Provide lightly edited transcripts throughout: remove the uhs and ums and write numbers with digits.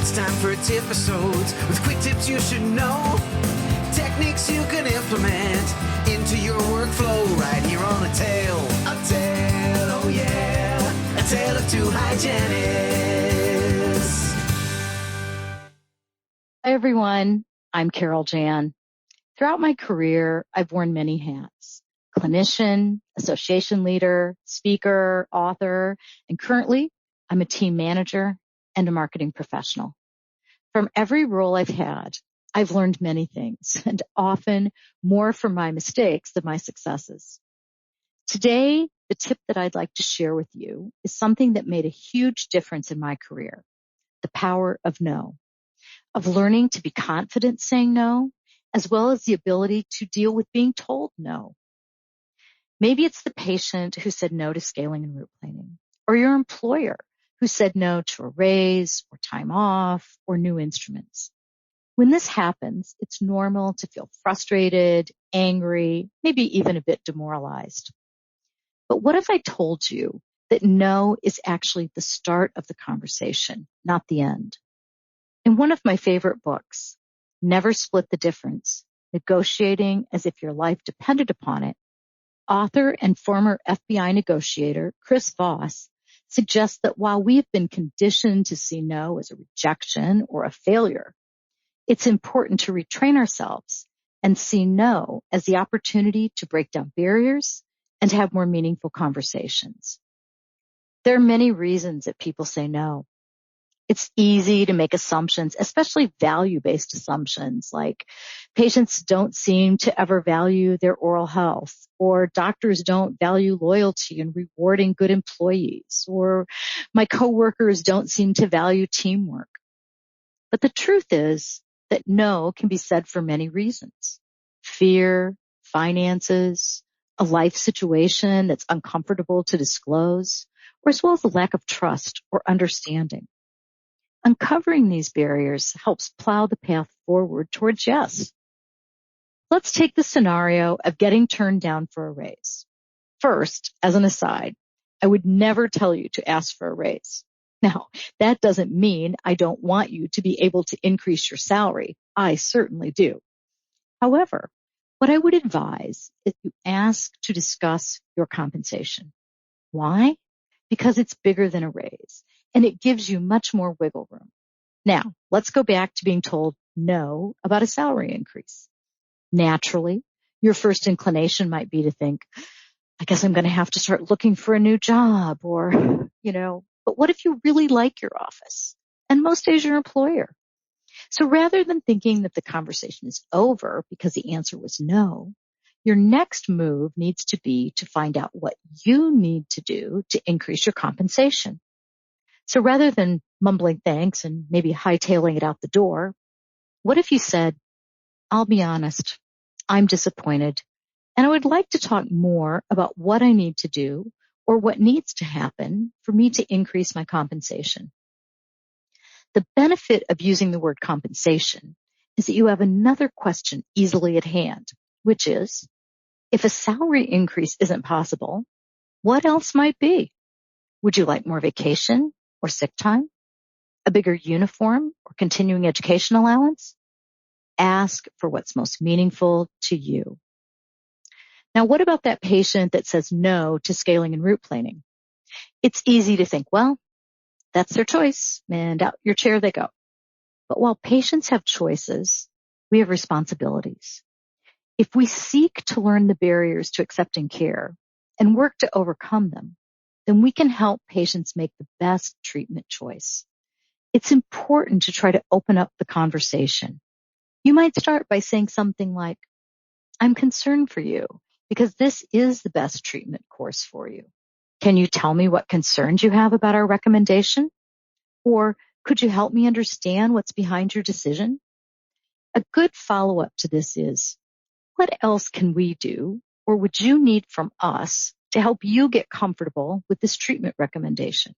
it's time for TIPisode with quick tips you should know. Techniques you can implement into your workflow right here on A Tale, oh yeah, A Tale of Two Hygienists. Hi, everyone. I'm Carol Jahn. Throughout my career, I've worn many hats: clinician, association leader, speaker, author, and currently I'm a team manager and a marketing professional. From every role I've had, I've learned many things, and often more from my mistakes than my successes. Today, the tip that I'd like to share with you is something that made a huge difference in my career: the power of no, of learning to be confident saying no, as well as the ability to deal with being told no. Maybe it's the patient who said no to scaling and root planing, or your employer who said no to a raise or time off or new instruments. When this happens, it's normal to feel frustrated, angry, maybe even a bit demoralized. But what if I told you that no is actually the start of the conversation, not the end? In one of my favorite books, Never Split the Difference, Negotiating as if your life depended upon it, author and former FBI negotiator Chris Voss suggests that while we have been conditioned to see no as a rejection or a failure, it's important to retrain ourselves and see no as the opportunity to break down barriers and have more meaningful conversations. There are many reasons that people say no. It's easy to make assumptions, especially value-based assumptions, like patients don't seem to ever value their oral health, or doctors don't value loyalty and rewarding good employees, or my coworkers don't seem to value teamwork. But the truth is that no can be said for many reasons: fear, finances, a life situation that's uncomfortable to disclose, or as well as a lack of trust or understanding. Uncovering these barriers helps plow the path forward towards yes. Let's take the scenario of getting turned down for a raise. First, as an aside, I would never tell you to ask for a raise. Now, that doesn't mean I don't want you to be able to increase your salary. I certainly do. However, what I would advise is you ask to discuss your compensation. Why? Because it's bigger than a raise, and it gives you much more wiggle room. Now, let's go back to being told no about a salary increase. Naturally, your first inclination might be to think, I guess I'm going to have to start looking for a new job, or, but what if you really like your office and most days your employer? So rather than thinking that the conversation is over because the answer was no, your next move needs to be to find out what you need to do to increase your compensation. So rather than mumbling thanks and maybe hightailing it out the door, what if you said, I'll be honest, I'm disappointed, and I would like to talk more about what I need to do or what needs to happen for me to increase my compensation. The benefit of using the word compensation is that you have another question easily at hand, which is, if a salary increase isn't possible, what else might be? Would you like more vacation or sick time? A bigger uniform or continuing education allowance? Ask for what's most meaningful to you. Now, what about that patient that says no to scaling and root planing? It's easy to think, well, that's their choice, and out your chair they go. But while patients have choices, we have responsibilities. If we seek to learn the barriers to accepting care and work to overcome them, then we can help patients make the best treatment choice. It's important to try to open up the conversation. You might start by saying something like, I'm concerned for you because this is the best treatment course for you. Can you tell me what concerns you have about our recommendation? Or could you help me understand what's behind your decision? A good follow-up to this is, what else can we do or would you need from us to help you get comfortable with this treatment recommendation?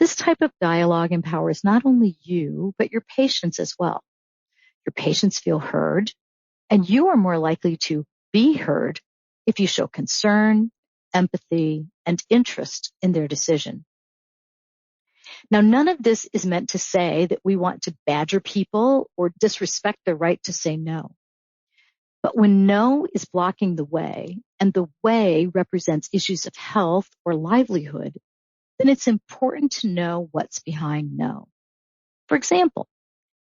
This type of dialogue empowers not only you, but your patients as well. Your patients feel heard, and you are more likely to be heard if you show concern, empathy, and interest in their decision. Now, none of this is meant to say that we want to badger people or disrespect their right to say no. But when no is blocking the way, and the way represents issues of health or livelihood, then it's important to know what's behind no. For example,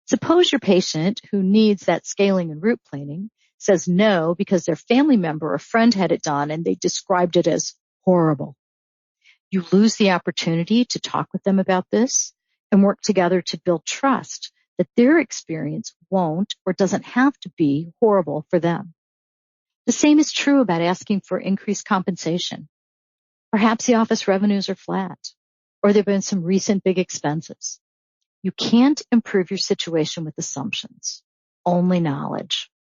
suppose your patient who needs that scaling and root planing says no because their family member or friend had it done and they described it as horrible. You lose the opportunity to talk with them about this and work together to build trust that their experience won't or doesn't have to be horrible for them. The same is true about asking for increased compensation. Perhaps the office revenues are flat, or there have been some recent big expenses. You can't improve your situation with assumptions, only knowledge.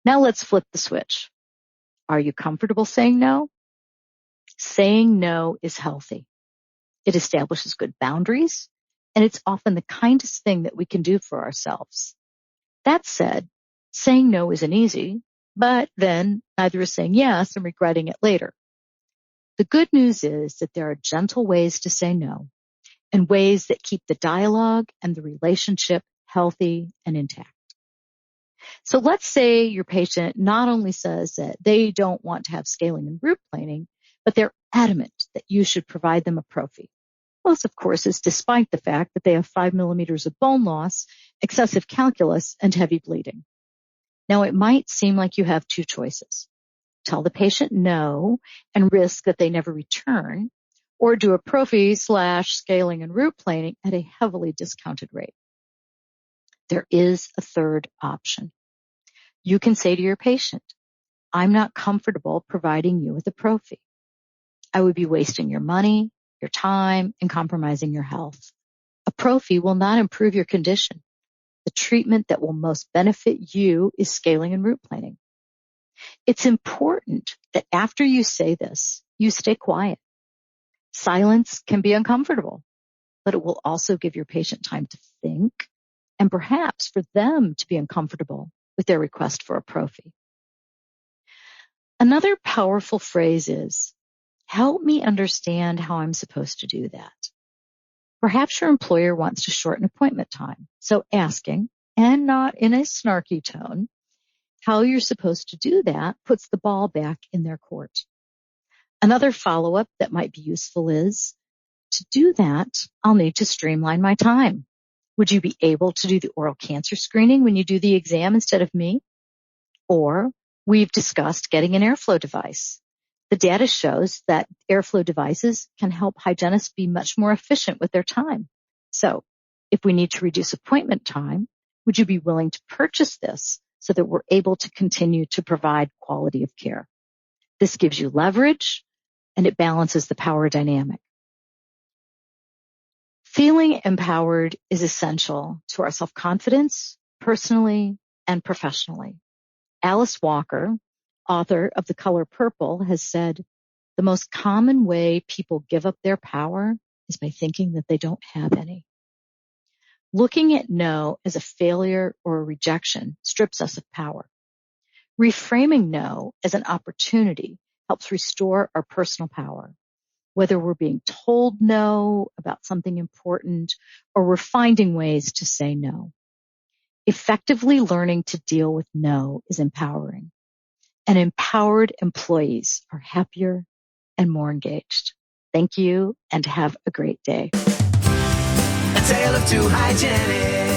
Now let's flip the switch. Are you comfortable saying no? Saying no is healthy. It establishes good boundaries, and it's often the kindest thing that we can do for ourselves. That said, saying no isn't easy, but then neither is saying yes and regretting it later. The good news is that there are gentle ways to say no, and ways that keep the dialogue and the relationship healthy and intact. So let's say your patient not only says that they don't want to have scaling and root planing, but they're adamant that you should provide them a prophy. Well, this, of course, is despite the fact that they have 5 millimeters of bone loss, excessive calculus, and heavy bleeding. Now, it might seem like you have two choices. Tell the patient no and risk that they never return, or do a prophy / scaling and root planing at a heavily discounted rate. There is a third option. You can say to your patient, I'm not comfortable providing you with a prophy. I would be wasting your money, your time, and compromising your health. A prophy will not improve your condition. The treatment that will most benefit you is scaling and root planing. It's important that after you say this, you stay quiet. Silence can be uncomfortable, but it will also give your patient time to think and perhaps for them to be uncomfortable with their request for a prophy. Another powerful phrase is, help me understand how I'm supposed to do that. Perhaps your employer wants to shorten appointment time, so asking, and not in a snarky tone, how you're supposed to do that puts the ball back in their court. Another follow-up that might be useful is, to do that, I'll need to streamline my time. Would you be able to do the oral cancer screening when you do the exam instead of me? Or we've discussed getting an airflow device. The data shows that airflow devices can help hygienists be much more efficient with their time. So if we need to reduce appointment time, would you be willing to purchase this so that we're able to continue to provide quality of care? This gives you leverage, and it balances the power dynamic. Feeling empowered is essential to our self-confidence, personally and professionally. Alice Walker, author of The Color Purple, has said, the most common way people give up their power is by thinking that they don't have any. Looking at no as a failure or a rejection strips us of power. Reframing no as an opportunity helps restore our personal power. Whether we're being told no about something important or we're finding ways to say no. Effectively learning to deal with no is empowering. And empowered employees are happier and more engaged. Thank you and have a great day. A tale of two hygienists.